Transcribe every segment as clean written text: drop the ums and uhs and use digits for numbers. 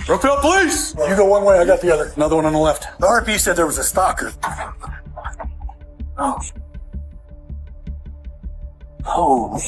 Broomfield police! You go one way, I got the other. Another one on the left. The RP said there was a stalker. Oh. Oh.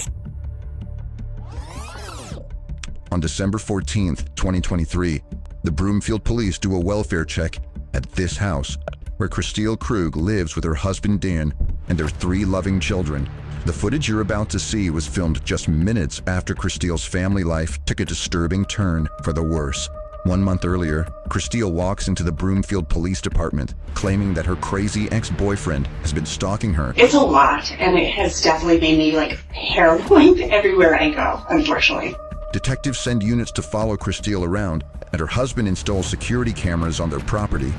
On December 14th, 2023, the Broomfield police do a welfare check at this house, where Kristil Krug lives with her husband Dan and their 3 loving children. The footage you're about to see was filmed just minutes after Kristil's family life took a disturbing turn for the worse. 1 month earlier, Kristil walks into the Broomfield Police Department, claiming that her crazy ex-boyfriend has been stalking her. It's a lot, and it has definitely made me paranoid everywhere I go, unfortunately. Detectives send units to follow Kristil around, and her husband installs security cameras on their property.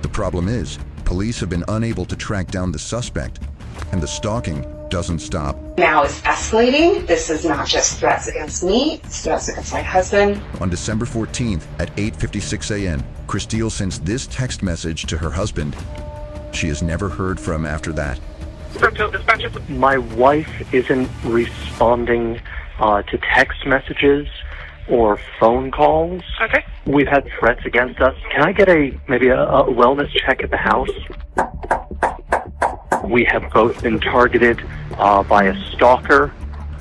The problem is, police have been unable to track down the suspect, and the stalking doesn't stop. Now it's escalating. This is not just threats against me, it's threats against my husband. On December 14th at 8:56 a.m., Kristil sends this text message to her husband. She is never heard from after that. My wife isn't responding to text messages or phone calls. Okay. We've had threats against us. Can I get maybe a wellness check at the house? We have both been targeted by a stalker.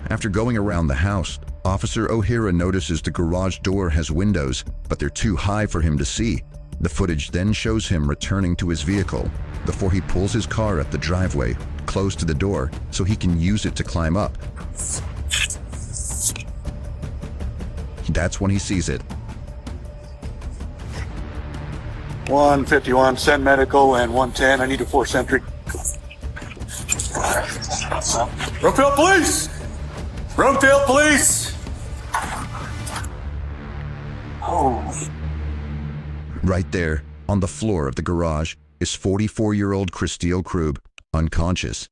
After going around the house, Officer O'Hara notices the garage door has windows, but they're too high for him to see. The footage then shows him returning to his vehicle before he pulls his car at the driveway, close to the door, so he can use it to climb up. That's when he sees it. 151, send medical, and 110, I need a 4-centric. Broomfield police! Broomfield police! Oh. Right there, on the floor of the garage, is 44-year-old Kristil Krug, unconscious.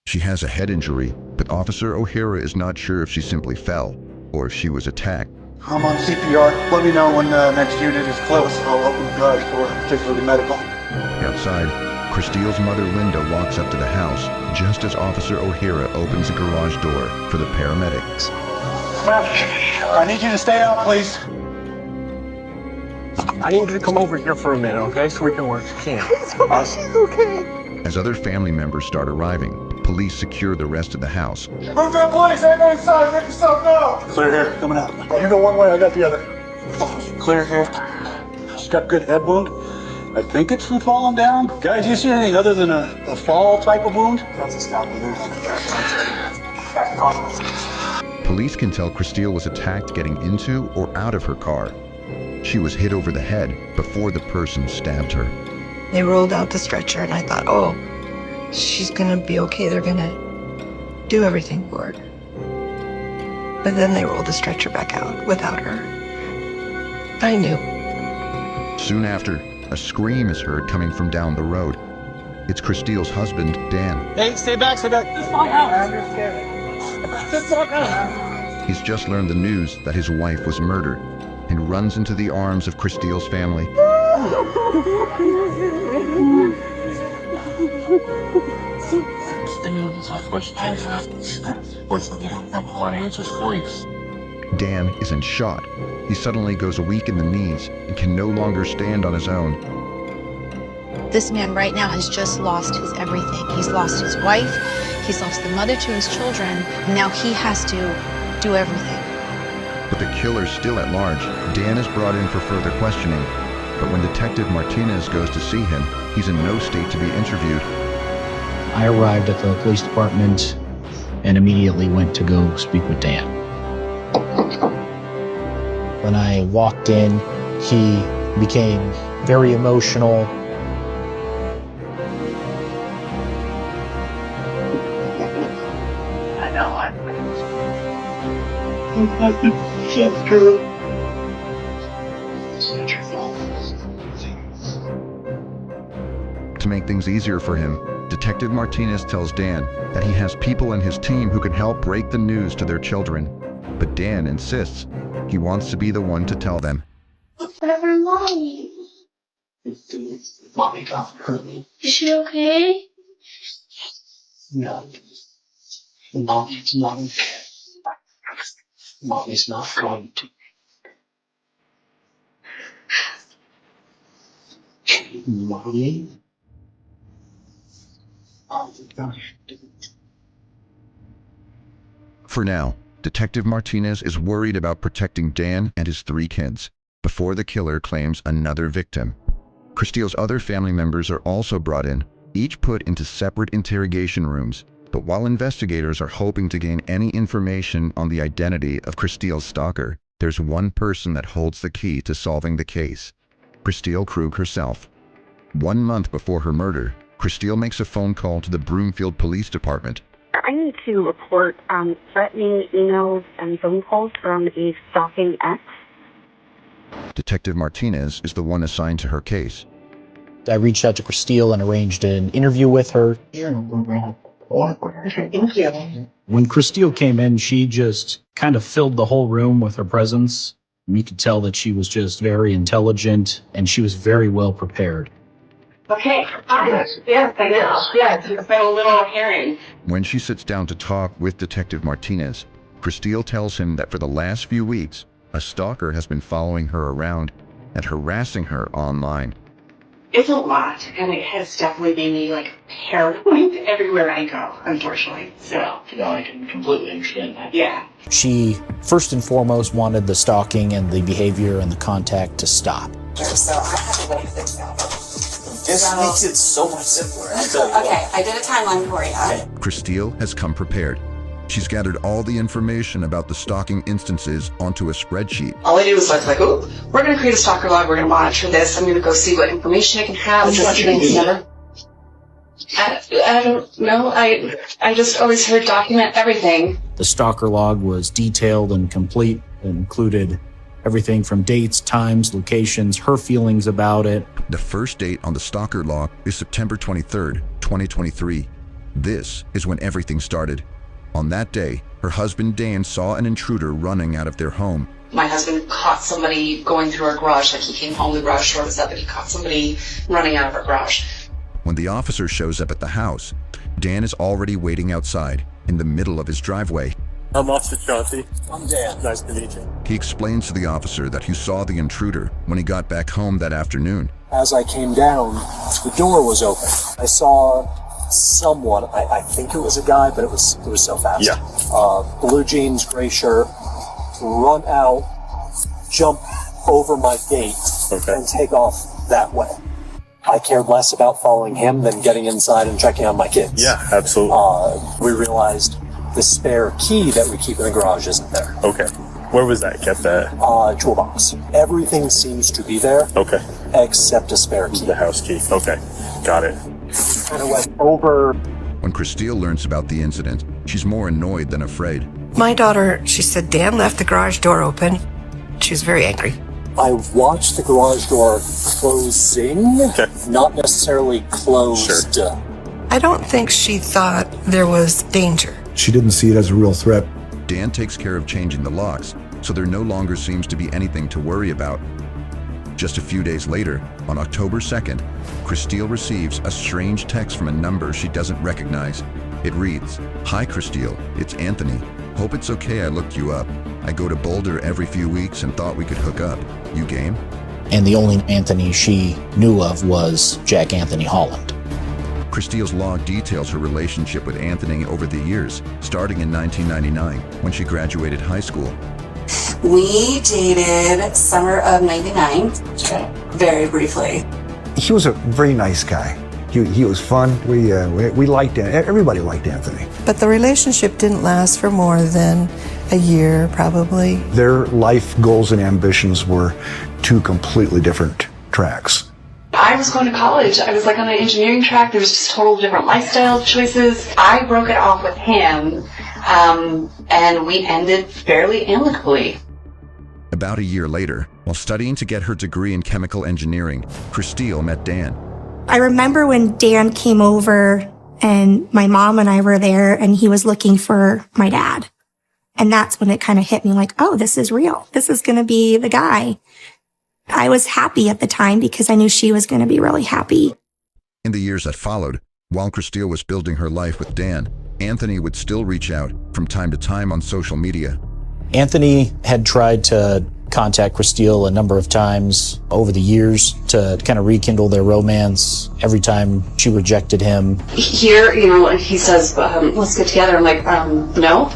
She has a head injury, but Officer O'Hara is not sure if she simply fell or if she was attacked. I'm on CPR. Let me know when the next unit is close. I'll open the garage door, particularly medical. Outside, Kristil's mother Linda walks up to the house just as Officer O'Hara opens the garage door for the paramedics. I need you to stay out, please. I need you to come over here for a minute, okay? So we can work. She's okay. As other family members start arriving, police secure the rest of the house. Move that place, ain't no inside, make yourself known. Clear here, coming out. You go one way, I got the other. Clear here. She's got a good head wound. I think it's from falling down. Guys, you see anything other than a fall type of wound? That's a scalp wound. Police can tell Kristil was attacked getting into or out of her car. She was hit over the head before the person stabbed her. They rolled out the stretcher and I thought, oh, she's gonna be okay. They're gonna do everything for her. But then they rolled the stretcher back out without her. I knew. Soon after, a scream is heard coming from down the road. It's Kristil's husband, Dan. Hey, stay back, stay back. It's my house. I'm just scared. It's my house. He's just learned the news that his wife was murdered and runs into the arms of Kristil's family. Dan isn't shot. He suddenly goes weak in the knees and can no longer stand on his own. This man right now has just lost his everything. He's lost his wife, he's lost the mother to his children, and now he has to do everything. But the killer's still at large. Dan is brought in for further questioning, but when Detective Martinez goes to see him, he's in no state to be interviewed. I arrived at the police department and immediately went to go speak with Dan. When I walked in, he became very emotional. I know it. To make things easier for him, Detective Martinez tells Dan that he has people in his team who can help break the news to their children. But Dan insists he wants to be the one to tell them. Mommy. Mommy got hurt me. Is she okay? No. Mommy's not going to. For now, Detective Martinez is worried about protecting Dan and his 3 kids before the killer claims another victim. Kristil's other family members are also brought in, each put into separate interrogation rooms. But while investigators are hoping to gain any information on the identity of Kristil's stalker, there's one person that holds the key to solving the case: Kristil Krug herself. 1 month before her murder, Kristil makes a phone call to the Broomfield Police Department. I need to report threatening emails and phone calls from a stalking ex. Detective Martinez is the one assigned to her case. I reached out to Kristil and arranged an interview with her. When Kristil came in, she just kind of filled the whole room with her presence. You could tell that she was just very intelligent and she was very well prepared. Okay. Yes, I know. Yeah, it's been a little herring. When she sits down to talk with Detective Martinez, Kristil tells him that for the last few weeks, a stalker has been following her around and harassing her online. It's a lot, and it has definitely made me like paranoid everywhere I go, unfortunately. So, I can completely understand that. yeah. She first and foremost wanted the stalking and the behavior and the contact to stop. So I have to wait this out. This makes it so much simpler. Okay, I did a timeline for you. Kristil has come prepared. She's gathered all the information about the stalking instances onto a spreadsheet. All I do is like, oh, we're going to create a stalker log. We're going to monitor this. I'm going to go see what information I can have. I don't know. I just always heard document everything. The stalker log was detailed and complete. It included everything from dates, times, locations, her feelings about it. The first date on the stalker log is September 23rd, 2023. This is when everything started. On that day, her husband Dan saw an intruder running out of their home. My husband caught somebody going through our garage. Like, he came home, the garage door was up, and he caught somebody running out of our garage. When the officer shows up at the house, Dan is already waiting outside in the middle of his driveway. I'm Officer Chauncey. I'm Dan. Nice to meet you. He explains to the officer that he saw the intruder when he got back home that afternoon. As I came down, the door was open. I saw someone, I think it was a guy, but it was so fast. Yeah. Blue jeans, gray shirt, run out, jump over my gate, and take off that way. I cared less about following him than getting inside and checking on my kids. Yeah, absolutely. We realized the spare key that we keep in the garage isn't there. Okay. Where was that? Kept that? Toolbox. Everything seems to be there. Okay. Except a spare key. The house key. Okay. Got it. Kind of went over. When Kristil learns about the incident, she's more annoyed than afraid. My daughter, she said Dan left the garage door open. She was very angry. I watched the garage door closing, not necessarily closed. Sure. I don't think she thought there was danger. She didn't see it as a real threat. Dan takes care of changing the locks, so there no longer seems to be anything to worry about. Just a few days later, on October 2nd, Kristil receives a strange text from a number she doesn't recognize. It reads, "Hi Kristil, it's Anthony. Hope it's okay I looked you up. I go to Boulder every few weeks and thought we could hook up. You game?" And the only Anthony she knew of was Jack Anthony Holland. Kristil's log details her relationship with Anthony over the years, starting in 1999 when she graduated high school. We dated summer of '99, very briefly. He was a very nice guy. He was fun. We liked him. Everybody liked Anthony. But the relationship didn't last for more than a year, probably. Their life goals and ambitions were two completely different tracks. I was going to college. I was like on an engineering track. There was just total different lifestyle choices. I broke it off with him, and we ended fairly amicably. About a year later, while studying to get her degree in chemical engineering, Kristil met Dan. I remember when Dan came over and my mom and I were there and he was looking for my dad. And that's when it kind of hit me like, oh, this is real. This is going to be the guy. I was happy at the time because I knew she was going to be really happy. In the years that followed, while Kristil was building her life with Dan, Anthony would still reach out from time to time on social media. Anthony had tried to contact Kristil a number of times. over the years to kind of rekindle their romance every time she rejected him. Here, he says, let's get together. I'm like, no.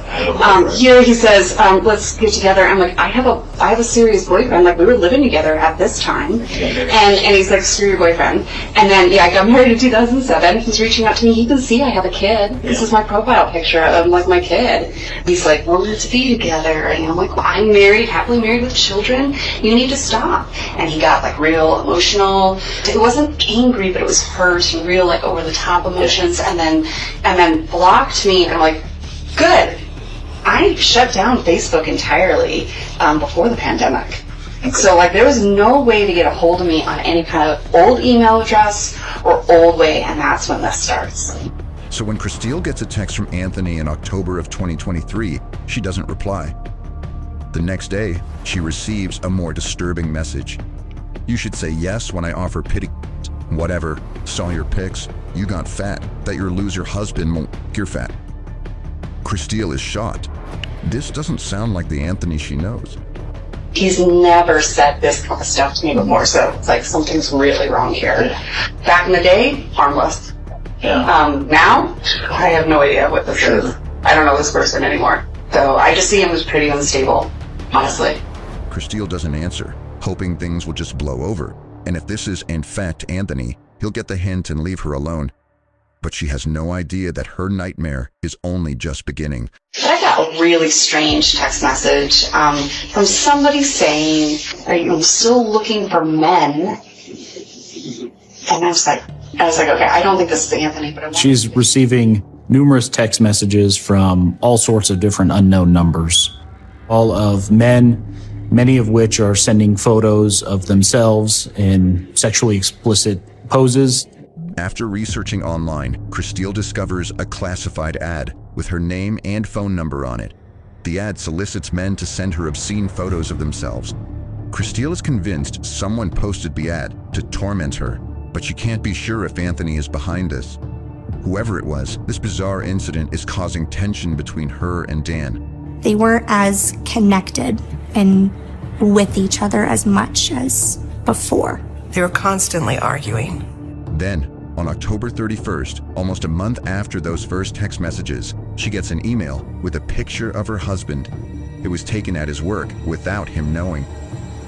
Here he says, let's get together. I'm like, I have a serious boyfriend. Like, we were living together at this time. And he's like, screw your boyfriend. And then, I got married in 2007. He's reaching out to me. He can see I have a kid. This is my profile picture of, like, my kid. He's like, we're meant to be together. And I'm like, well, I'm married, happily married with children. You need to stop. And he got, like, real emotional. It wasn't angry, but it was hurt and real, like, over the top emotions. And then blocked me. And I'm like, good. I shut down Facebook entirely before the pandemic. So, like, there was no way to get a hold of me on any kind of old email address or old way, and that's when this starts. So when Kristil gets a text from Anthony in October of 2023, she doesn't reply. The next day, she receives a more disturbing message. You should say yes when I offer pity. Whatever. Saw your pics. You got fat. That your loser husband won't. You're fat. Kristil is shocked. This doesn't sound like the Anthony she knows. He's never said this kind of stuff to me before, so it's like something's really wrong here. Back in the day, harmless. Now, I have no idea what this is. I don't know this person anymore. So I just see him as pretty unstable, honestly. Kristil doesn't answer, hoping things will just blow over. And if this is in fact Anthony, he'll get the hint and leave her alone. But she has no idea that her nightmare is only just beginning. I got a really strange text message from somebody saying, are you still looking for men? And I was like, okay, I don't think this is Anthony, but She's receiving numerous text messages from all sorts of different unknown numbers. All of men, many of which are sending photos of themselves in sexually explicit poses. After researching online, Kristil discovers a classified ad with her name and phone number on it. The ad solicits men to send her obscene photos of themselves. Kristil is convinced someone posted the ad to torment her, but she can't be sure if Anthony is behind this. Whoever it was, this bizarre incident is causing tension between her and Dan. They weren't as connected and with each other as much as before. They were constantly arguing. Then, on October 31st, almost a month after those first text messages, she gets an email with a picture of her husband. It was taken at his work without him knowing.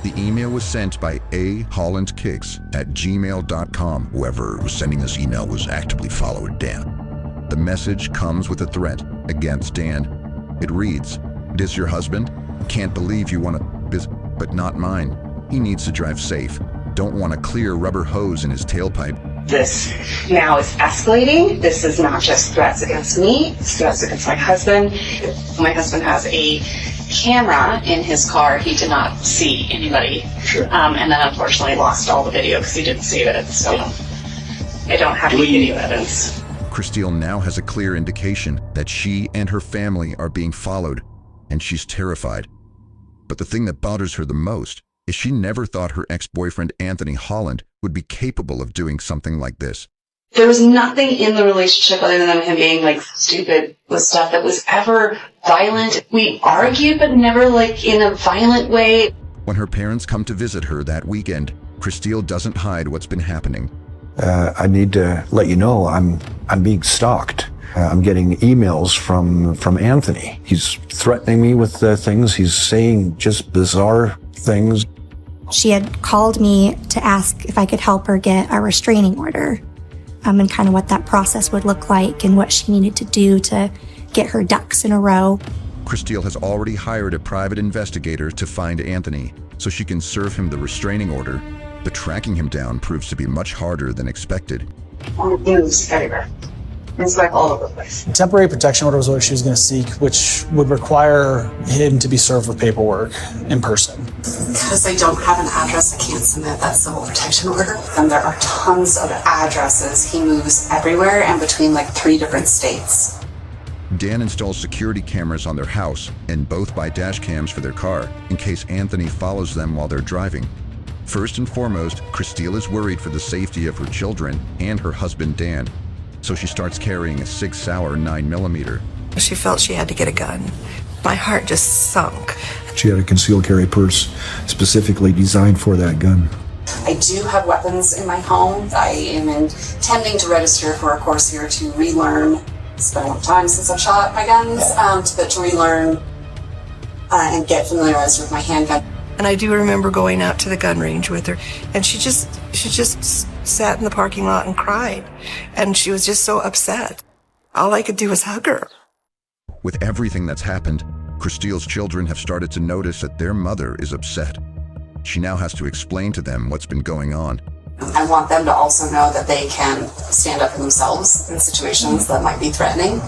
The email was sent by ahollandkicks@gmail.com. Whoever was sending this email was actively following Dan. The message comes with a threat against Dan. It reads, "It is your husband? Can't believe you want to, but not mine. He needs to drive safe. Don't want a clear rubber hose in his tailpipe." This now is escalating. This is not just threats against me, it's threats against my husband. My husband has a camera in his car. He did not see anybody. And then unfortunately lost all the video because he didn't save it. So I don't have any video evidence. Kristil now has a clear indication that she and her family are being followed, and she's terrified. But the thing that bothers her the most is she never thought her ex-boyfriend Anthony Holland would be capable of doing something like this. There was nothing in the relationship other than him being like stupid with stuff that was ever violent. We argued, but never like in a violent way. When her parents come to visit her that weekend, Kristil doesn't hide what's been happening. I need to let you know I'm being stalked. I'm getting emails from Anthony. He's threatening me with things. He's saying just bizarre things. She had called me to ask if I could help her get a restraining order, and kind of what that process would look like and what she needed to do to get her ducks in a row. Kristil has already hired a private investigator to find Anthony so she can serve him the restraining order, but tracking him down proves to be much harder than expected. News everywhere. It's like all over the place. Temporary protection order was what she was going to seek, which would require him to be served with paperwork in person. Because I don't have an address, I can't submit that civil protection order. And there are tons of addresses. He moves everywhere and between like 3 different states. Dan installs security cameras on their house and both buy dash cams for their car in case Anthony follows them while they're driving. First and foremost, Kristil is worried for the safety of her children and her husband Dan, so she starts carrying a 6 Sauer 9mm. She felt she had to get a gun. My heart just sunk. She had a concealed carry purse specifically designed for that gun. I do have weapons in my home. I am intending to register for a course here to relearn. It's been a long time since I've shot my guns, but to relearn and get familiarized with my handgun. And I do remember going out to the gun range with her, and she just sat in the parking lot and cried, and she was just so upset. All I could do was hug her. With everything that's happened, Kristil's children have started to notice that their mother is upset. She now has to explain to them what's been going on. I want them to also know that they can stand up for themselves in situations that might be threatening.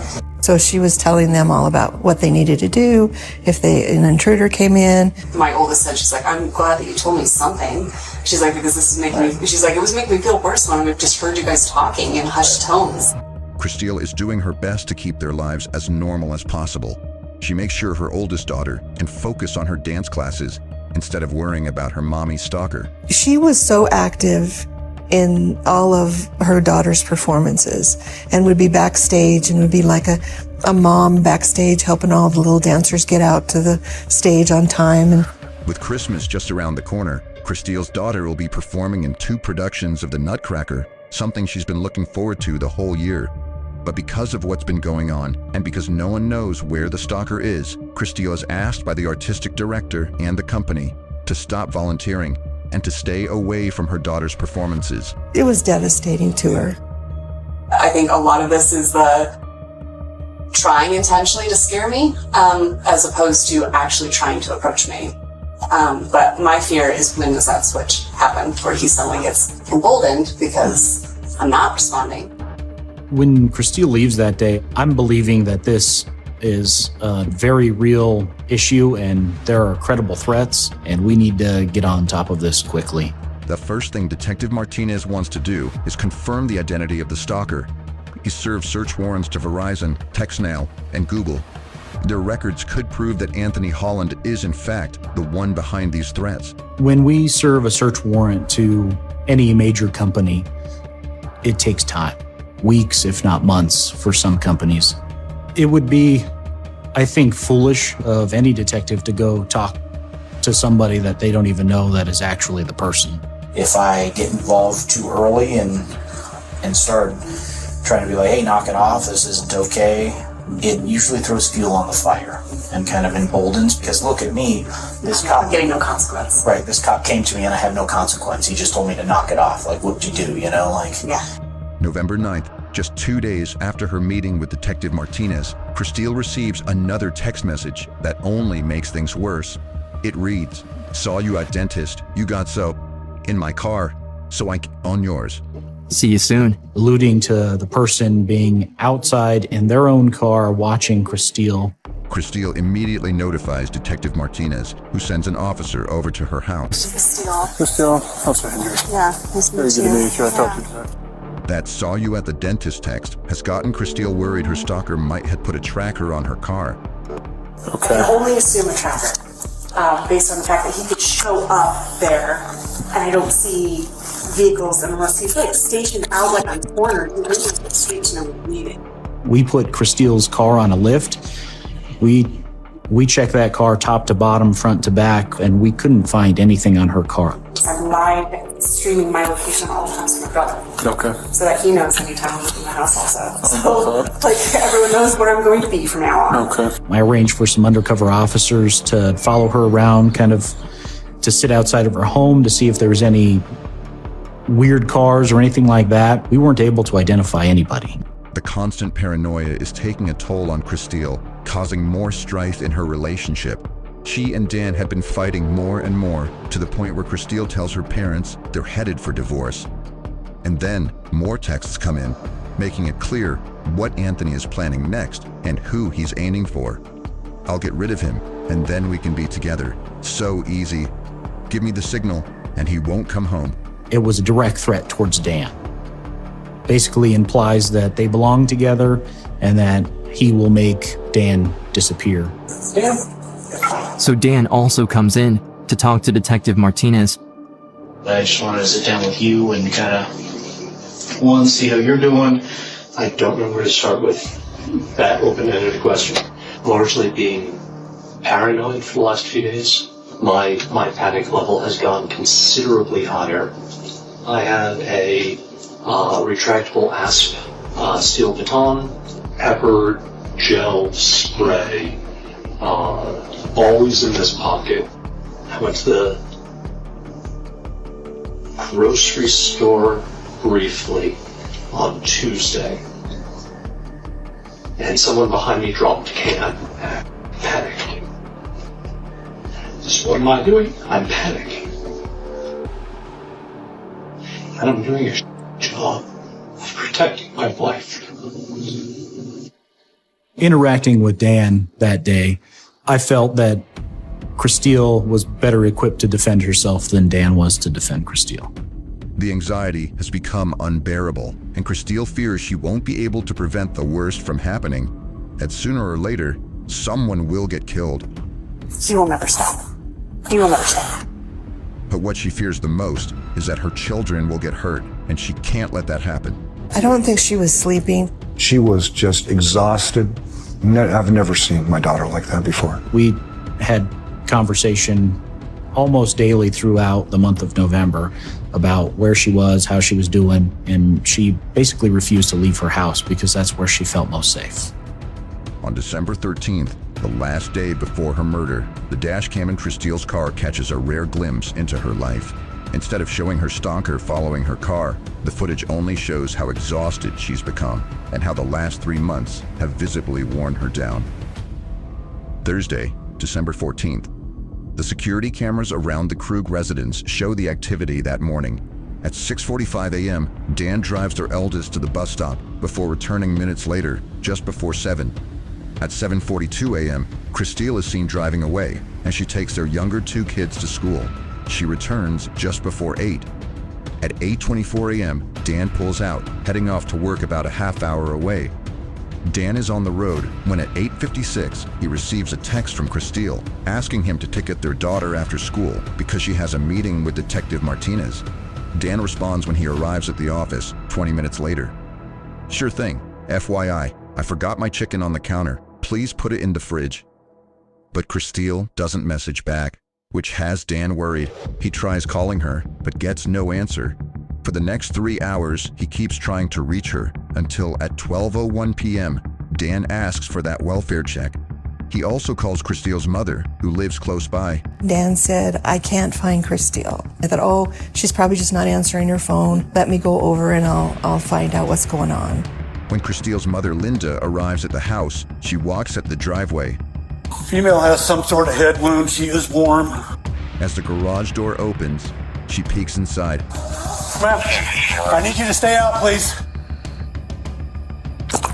So she was telling them all about what they needed to do if an intruder came in. My oldest said, she's like, I'm glad that you told me something. She's like, because this is making me, she's like, it was making me feel worse when I just heard you guys talking in hushed tones. Kristil is doing her best to keep their lives as normal as possible. She makes sure her oldest daughter can focus on her dance classes instead of worrying about her mommy stalker. She was so active in all of her daughter's performances and would be backstage and would be like a mom backstage helping all the little dancers get out to the stage on time. And with Christmas just around the corner, Kristil's daughter will be performing in 2 productions of The Nutcracker, something she's been looking forward to the whole year. But because of what's been going on, and because no one knows where the stalker is, Kristil is asked by the artistic director and the company to stop volunteering and to stay away from her daughter's performances. it was devastating to her. I think a lot of this is the trying intentionally to scare me, as opposed to actually trying to approach me. But my fear is, when does that switch happen where he suddenly gets emboldened because I'm not responding? When Kristil leaves that day, I'm believing that this is a very real issue and there are credible threats, and we need to get on top of this quickly. The first thing Detective Martinez wants to do is confirm the identity of the stalker. He served search warrants to Verizon, TextNow, and Google. Their records could prove that Anthony Holland is in fact the one behind these threats. When we serve a search warrant to any major company, it takes time. Weeks, if not months, for some companies. It would be, I think, foolish of any detective to go talk to somebody that they don't even know that is actually the person. If I get involved too early and start trying to be like, hey, knock it off, this isn't okay, it usually throws fuel on the fire and kind of emboldens, because look at me, this cop... I'm getting no consequence. Right, this cop came to me and I have no consequence. He just told me to knock it off. Like, what'd you do, you know? Like, yeah. November 9th, just 2 days after her meeting with Detective Martinez, Kristil receives another text message that only makes things worse. It reads, "Saw you at dentist, you got so, in my car, so I on yours. See you soon." Alluding to the person being outside in their own car watching Kristil. Kristil immediately notifies Detective Martinez, who sends an officer over to her house. Kristil, how's it, Henry? Yeah, nice to meet you. Very good to meet you. I talked to you today. That "saw you at the dentist" text has gotten Kristil worried her stalker might have put a tracker on her car. I can only assume a tracker, based on the fact that he could show up there, and I don't see vehicles unless he's like stationed out like on corner. He really just gets straight to know we need it. We put Kristil's car on a lift. We checked that car top to bottom, front to back, and we couldn't find anything on her car. I'm live streaming my location all the time to my brother. Okay. So that he knows anytime I'm in the house also. So, like, everyone knows where I'm going to be from now on. Okay. I arranged for some undercover officers to follow her around, kind of to sit outside of her home to see if there was any weird cars or anything like that. We weren't able to identify anybody. The constant paranoia is taking a toll on Kristil, causing more strife in her relationship. She and Dan have been fighting more and more, to the point where Kristil tells her parents they're headed for divorce. And then more texts come in, making it clear what Anthony is planning next and who he's aiming for. "I'll get rid of him, and then we can be together. So easy. Give me the signal, and he won't come home." It was a direct threat towards Dan. Basically implies that they belong together and that he will make Dan disappear. Dan? So Dan also comes in to talk to Detective Martinez. I just wanted to sit down with you and kind of, one, see how you're doing. I don't know where to start with that open-ended question. Largely being paranoid for the last few days. my panic level has gone considerably higher. I have a retractable asp steel baton, pepper gel spray, always in this pocket. I went to the grocery store briefly on Tuesday, and someone behind me dropped a can. Panicked. So what am I doing? I'm panicking. And I'm doing a job of protecting my wife. Interacting with Dan that day, I felt that Kristil was better equipped to defend herself than Dan was to defend Kristil. The anxiety has become unbearable, and Kristil fears she won't be able to prevent the worst from happening, that sooner or later, someone will get killed. He will never stop. He will never stop. But what she fears the most is that her children will get hurt, and she can't let that happen. I don't think she was sleeping. She was just exhausted. I've never seen my daughter like that before. We had conversation almost daily throughout the month of November about where she was, how she was doing, and she basically refused to leave her house because that's where she felt most safe. On December 13th, the last day before her murder, the dash cam in Kristil's car catches a rare glimpse into her life. Instead of showing her stalker following her car, the footage only shows how exhausted she's become and how the last 3 months have visibly worn her down. Thursday, December 14th. The security cameras around the Krug residence show the activity that morning. At 6:45 a.m., Dan drives their eldest to the bus stop before returning minutes later, just before 7. At 7:42 a.m., Kristil is seen driving away, and she takes their younger 2 kids to school. She returns just before 8. At 8:24 a.m., Dan pulls out, heading off to work about a half hour away. Dan is on the road when at 8:56, he receives a text from Kristil asking him to ticket their daughter after school because she has a meeting with Detective Martinez. Dan responds when he arrives at the office 20 minutes later. "Sure thing. FYI, I forgot my chicken on the counter. Please put it in the fridge." But Kristil doesn't message back, which has Dan worried. He tries calling her, but gets no answer. For the next 3 hours, he keeps trying to reach her until at 12:01 p.m., Dan asks for that welfare check. He also calls Kristil's mother, who lives close by. Dan said, "I can't find Kristil." I thought, oh, she's probably just not answering her phone. Let me go over and I'll find out what's going on. When Kristil's mother, Linda, arrives at the house, she walks at the driveway. Female has some sort of head wound. She is warm. As the garage door opens, she peeks inside. Ma'am, I need you to stay out, please.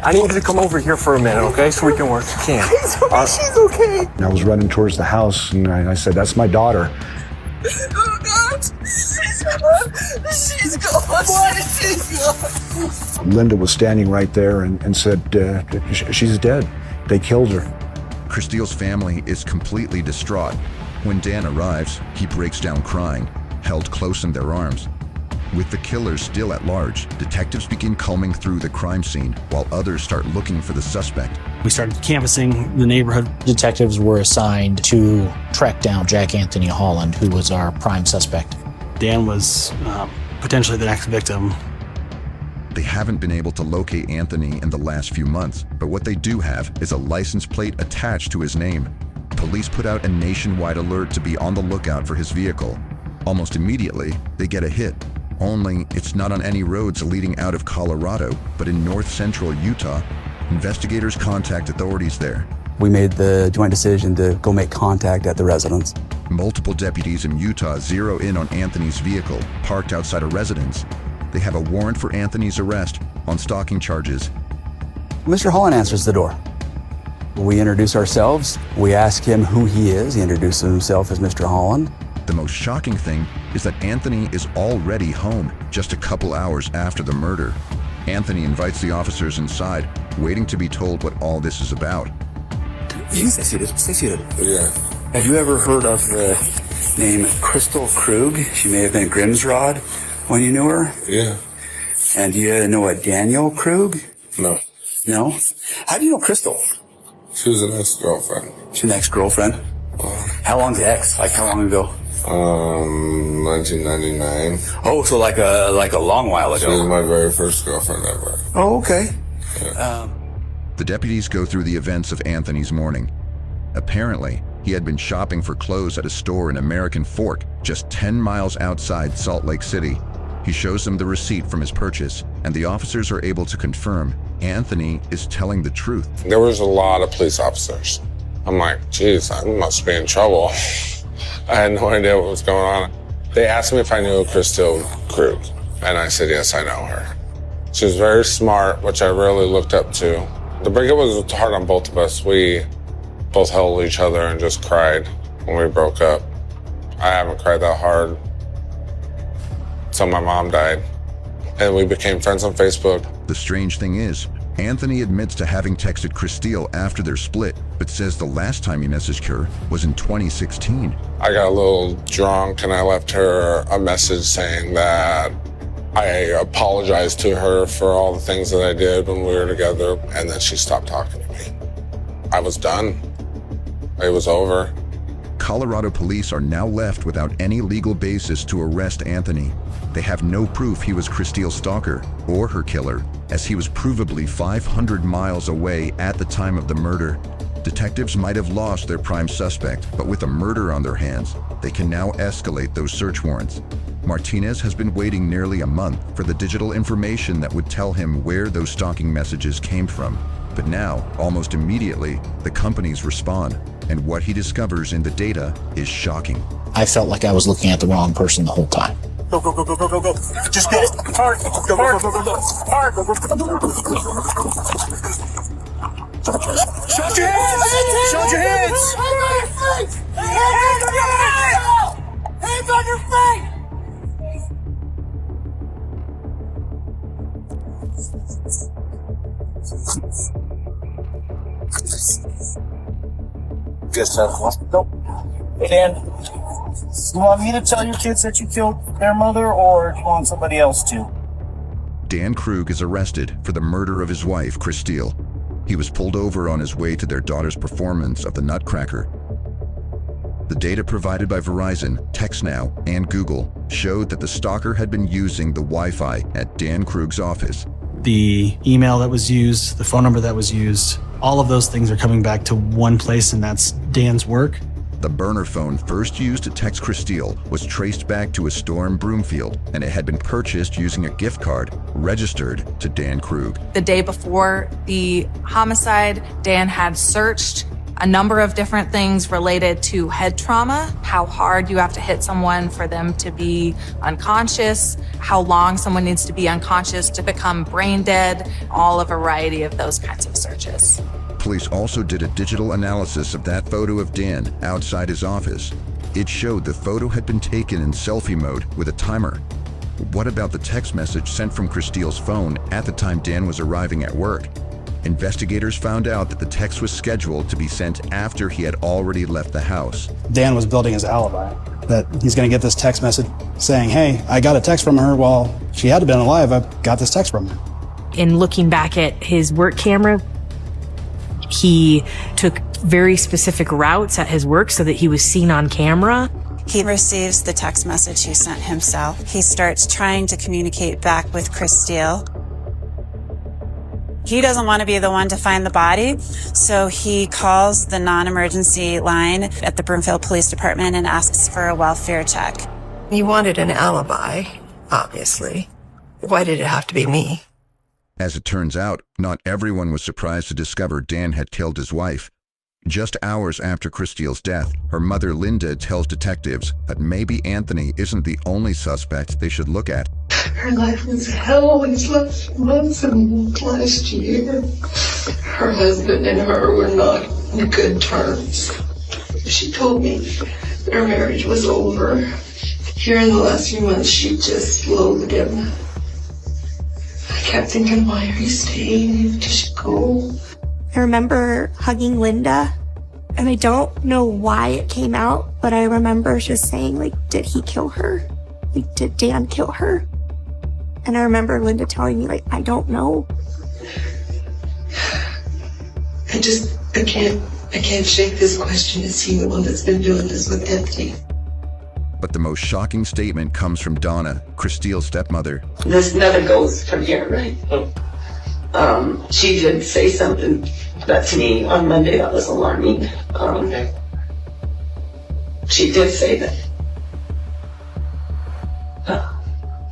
I need you to come over here for a minute, okay? So we can work. Can. She's okay. I was running towards the house, and I said, "That's my daughter." Oh, God. She's gone. She's gone. She's gone. Linda was standing right there and said, "She's dead. They killed her." Kristil's family is completely distraught. When Dan arrives, he breaks down crying, held close in their arms. With the killer still at large, detectives begin combing through the crime scene while others start looking for the suspect. We started canvassing the neighborhood. Detectives were assigned to track down Jack Anthony Holland, who was our prime suspect. Dan was potentially the next victim. They haven't been able to locate Anthony in the last few months, but what they do have is a license plate attached to his name. Police put out a nationwide alert to be on the lookout for his vehicle. Almost immediately, they get a hit. Only it's not on any roads leading out of Colorado, but in north-central Utah. Investigators contact authorities there. We made the joint decision to go make contact at the residence. Multiple deputies in Utah zero in on Anthony's vehicle, parked outside a residence. They have a warrant for Anthony's arrest on stalking charges. Mr. Holland answers the door. We introduce ourselves. We ask him who he is. He introduces himself as Mr. Holland. The most shocking thing is that Anthony is already home just a couple hours after the murder. Anthony invites the officers inside, waiting to be told what all this is about. Stay seated. Yeah. Have you ever heard of the name Kristil Krug? She may have been Grimsrod when you knew her. Yeah. And do you know a Daniel Krug? No. No? How do you know Kristil? She was an ex-girlfriend. She's an ex-girlfriend? How long's the ex? Like how long ago? 1999. Oh, so like a long while ago. She was my very first girlfriend ever. Oh, okay. The deputies go through the events of Anthony's morning. Apparently, he had been shopping for clothes at a store in American Fork, just 10 miles outside Salt Lake City. He shows them the receipt from his purchase, and the officers are able to confirm Anthony is telling the truth. There was a lot of police officers. I'm like, geez, I must be in trouble. I had no idea what was going on. They asked me if I knew Kristil Krug, and I said, yes, I know her. She was very smart, which I really looked up to. The breakup was hard on both of us. We both held each other and just cried when we broke up. I haven't cried that hard until my mom died. And we became friends on Facebook. The strange thing is, Anthony admits to having texted Kristil after their split, but says the last time he messaged her was in 2016. I got a little drunk and I left her a message saying that I apologized to her for all the things that I did when we were together, and then she stopped talking to me. I was done. It was over. Colorado police are now left without any legal basis to arrest Anthony. They have no proof he was Kristil's stalker or her killer, as he was provably 500 miles away at the time of the murder. Detectives might have lost their prime suspect, but with a murder on their hands, they can now escalate those search warrants. Martinez has been waiting nearly a month for the digital information that would tell him where those stalking messages came from. But now, almost immediately, the companies respond, and what he discovers in the data is shocking. I felt like I was looking at the wrong person the whole time. Go, go, go, go, go, go, go. Just go. Park. Go, go, go, go, go, go. Park. Show your hands. Show your hands. Hands on your face. Just nope. Dan, you want me to tell your kids that you killed their mother, or do you want somebody else to? Dan Krug is arrested for the murder of his wife, Kristil. He was pulled over on his way to their daughter's performance of the Nutcracker. The data provided by Verizon, TextNow, and Google showed that the stalker had been using the Wi-Fi at Dan Krug's office. The email that was used, the phone number that was used, all of those things are coming back to one place, and that's Dan's work. The burner phone first used to text Kristil was traced back to a store in Broomfield, and it had been purchased using a gift card registered to Dan Krug. The day before the homicide, Dan had searched a number of different things related to head trauma, how hard you have to hit someone for them to be unconscious, how long someone needs to be unconscious to become brain dead, all a variety of those kinds of searches. Police also did a digital analysis of that photo of Dan outside his office. It showed the photo had been taken in selfie mode with a timer. What about the text message sent from Kristil's phone at the time Dan was arriving at work? Investigators found out that the text was scheduled to be sent after he had already left the house. Dan was building his alibi, that he's going to get this text message saying, hey, I got a text from her while she had been alive. I got this text from her. In looking back at his work camera, he took very specific routes at his work so that he was seen on camera. He receives the text message he sent himself. He starts trying to communicate back with Kristil. He doesn't want to be the one to find the body, so he calls the non-emergency line at the Broomfield Police Department and asks for a welfare check. He wanted an alibi, obviously. Why did it have to be me? As it turns out, not everyone was surprised to discover Dan had killed his wife. Just hours after Kristil's death, her mother Linda tells detectives that maybe Anthony isn't the only suspect they should look at. Her life was hell when she left Munson last year. Her husband and her were not on good terms. She told me their marriage was over. Here in the last few months, she just loathed him. I kept thinking, why are you staying? Just go. I remember hugging Linda, and I don't know why it came out, but I remember just saying, like, did he kill her? Like, did Dan kill her? And I remember Linda telling me, like, I don't know. I can't I can't shake this question. Is he the one that's been doing this with Anthony? But the most shocking statement comes from Donna, Kristil's stepmother. This never goes from here, right? She did say something that to me on Monday that was alarming. She did say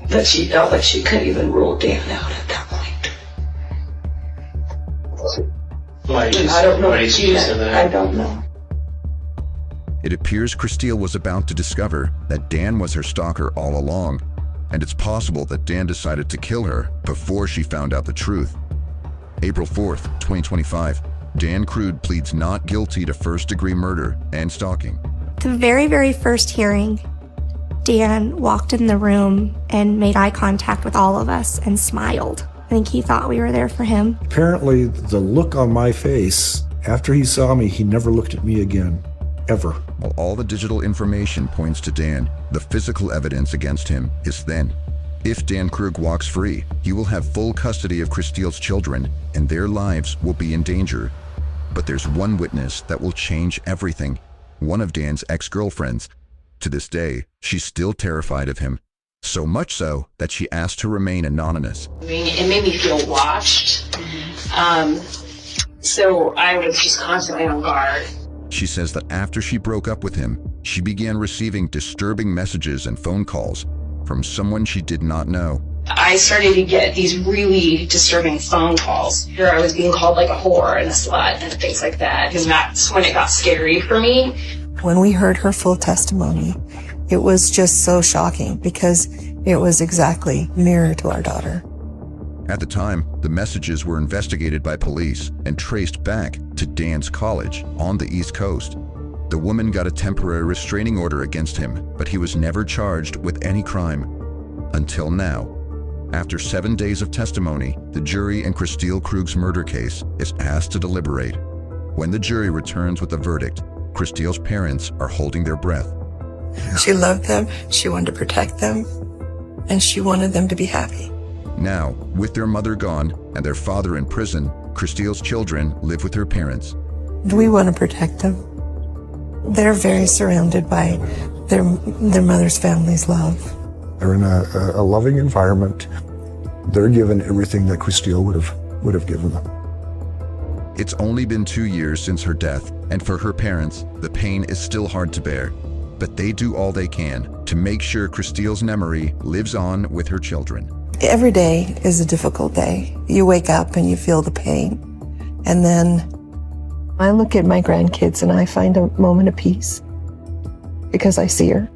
that she felt like she couldn't even rule Dan out at that point. Why did you I don't know why what did you she say meant. that? I don't know. It appears Kristil was about to discover that Dan was her stalker all along, and it's possible that Dan decided to kill her before she found out the truth. April 4th, 2025, Dan Krug pleads not guilty to first-degree murder and stalking. The very, very first hearing, Dan walked in the room and made eye contact with all of us and smiled. I think he thought we were there for him. Apparently, the look on my face, after he saw me, he never looked at me again, ever. While all the digital information points to Dan, the physical evidence against him is thin. If Dan Krug walks free, he will have full custody of Kristil's children, and their lives will be in danger. But there's one witness that will change everything. One of Dan's ex-girlfriends. To this day, she's still terrified of him. So much so that she asked to remain anonymous. I mean, it made me feel watched. So I was just constantly on guard. She says that after she broke up with him, she began receiving disturbing messages and phone calls from someone she did not know. I started to get these really disturbing phone calls where I was being called like a whore and a slut and things like that. And that's when it got scary for me. When we heard her full testimony, it was just so shocking because it was exactly mirror to our daughter. At the time, the messages were investigated by police and traced back to Dan's college on the East Coast. The woman got a temporary restraining order against him, but he was never charged with any crime. Until now. After 7 days of testimony, the jury in Kristil Krug's murder case is asked to deliberate. When the jury returns with a verdict, Kristil's parents are holding their breath. She loved them, she wanted to protect them, and she wanted them to be happy. Now, with their mother gone and their father in prison, Kristil's children live with her parents. We want to protect them. They're very surrounded by their mother's family's love. They're in a loving environment. They're given everything that Kristil would have given them. It's only been 2 years since her death, and for her parents, the pain is still hard to bear. But they do all they can to make sure Kristil's memory lives on with her children. Every day is a difficult day. You wake up and you feel the pain. And then I look at my grandkids and I find a moment of peace because I see her.